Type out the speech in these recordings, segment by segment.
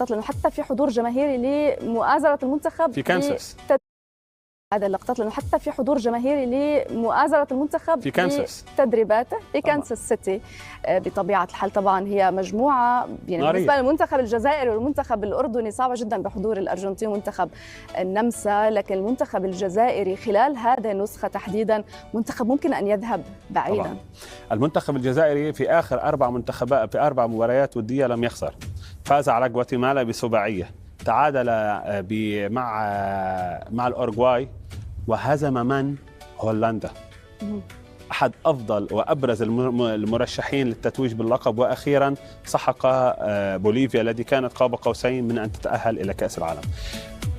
لأنه حتى في حضور جماهيري لمؤازرة المنتخب في كانساس. هذا اللقطات لأنه حتى في حضور جماهيري لمؤازرة المنتخب في كانساس تدريباته في كانساس سيتي. بطبيعة الحال طبعا هي مجموعة يعني بالنسبة للمنتخب الجزائري والمنتخب الأردني صعبة جدا بحضور الأرجنتين ومنتخب النمسا، لكن المنتخب الجزائري خلال هذه النسخة تحديدا منتخب ممكن أن يذهب بعيدا. طبعا. المنتخب الجزائري في آخر 4 منتخبات في 4 مباريات ودية لم يخسر، فاز على غواتيمالا بسباعية، تعادل مع الأورغواي، وهزم من؟ هولندا، أحد أفضل وأبرز المرشحين للتتويج باللقب، وأخيرا سحق بوليفيا التي كانت قاب قوسين من أن تتأهل إلى كأس العالم.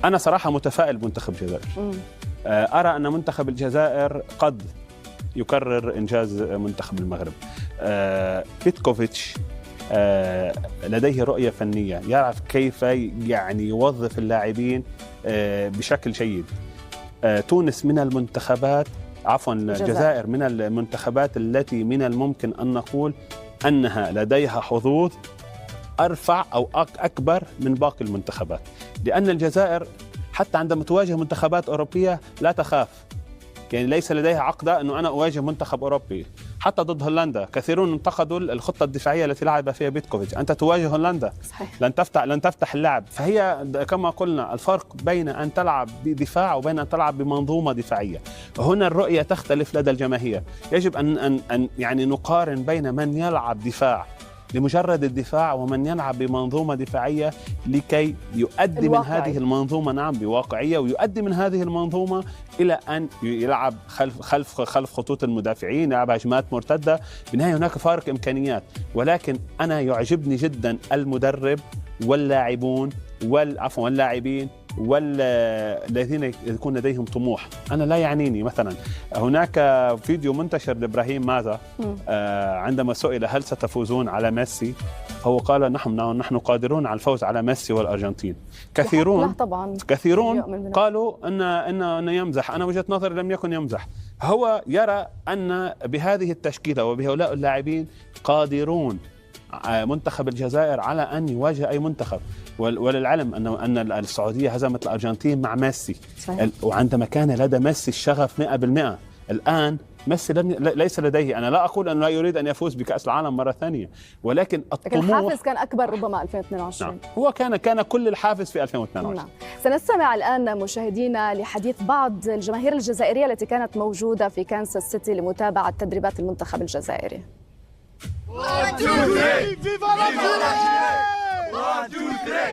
أنا صراحة متفائل بمنتخب الجزائر، أرى أن منتخب الجزائر قد يكرر إنجاز منتخب المغرب. بيتكوفيتش لديه رؤية فنية، يعرف كيف يعني يوظف اللاعبين بشكل جيد. تونس من المنتخبات، عفوا الجزائر من المنتخبات التي من الممكن أن نقول أنها لديها حظوظ أرفع أو أكبر من باقي المنتخبات، لأن الجزائر حتى عندما تواجه منتخبات أوروبية لا تخاف، يعني ليس لديها عقدة أنه أنا أواجه منتخب أوروبي. حتى ضد هولندا كثيرون انتقدوا الخطة الدفاعية التي لعب فيها بيتكوفيتش، أنت تواجه هولندا صحيح. لن تفتح اللعب. فهي كما قلنا الفرق بين أن تلعب بدفاع وبين أن تلعب بمنظومة دفاعية، وهنا الرؤية تختلف لدى الجماهير. يجب أن يعني نقارن بين من يلعب دفاع لمجرد الدفاع ومن يلعب بمنظومة دفاعية لكي يؤدي من هذه المنظومة بواقعية، ويؤدي من هذه المنظومة إلى أن يلعب خلف خطوط المدافعين، يلعب هجمات مرتدة. بالنهاية هناك فارق إمكانيات، ولكن أنا يعجبني جدا المدرب واللاعبون واللاعبين والذين يكون لديهم طموح. أنا لا يعنيني مثلا هناك فيديو منتشر لإبراهيم ماذا عندما سئل هل ستفوزون على ميسي، هو قال نحن قادرون على الفوز على ميسي والأرجنتين. كثيرون قالوا أن يمزح. أنا وجهة نظري لم يكن يمزح، هو يرى أن بهذه التشكيلة وبهؤلاء اللاعبين قادرون منتخب الجزائر على أن يواجه أي منتخب. وللعلم أن السعودية هزمت الأرجنتين مع ميسي صحيح. وعندما كان لدى ميسي الشغف 100%، الآن ميسي ليس لديه. أنا لا أقول أنه لا يريد أن يفوز بكأس العالم مرة ثانية، ولكن الحافز كان أكبر ربما 2022. نعم. هو كان كل الحافز في 2022. نعم. سنستمع الآن مشاهدينا لحديث بعض الجماهير الجزائرية التي كانت موجودة في كانساس سيتي لمتابعة تدريبات المنتخب الجزائري. 1 2 3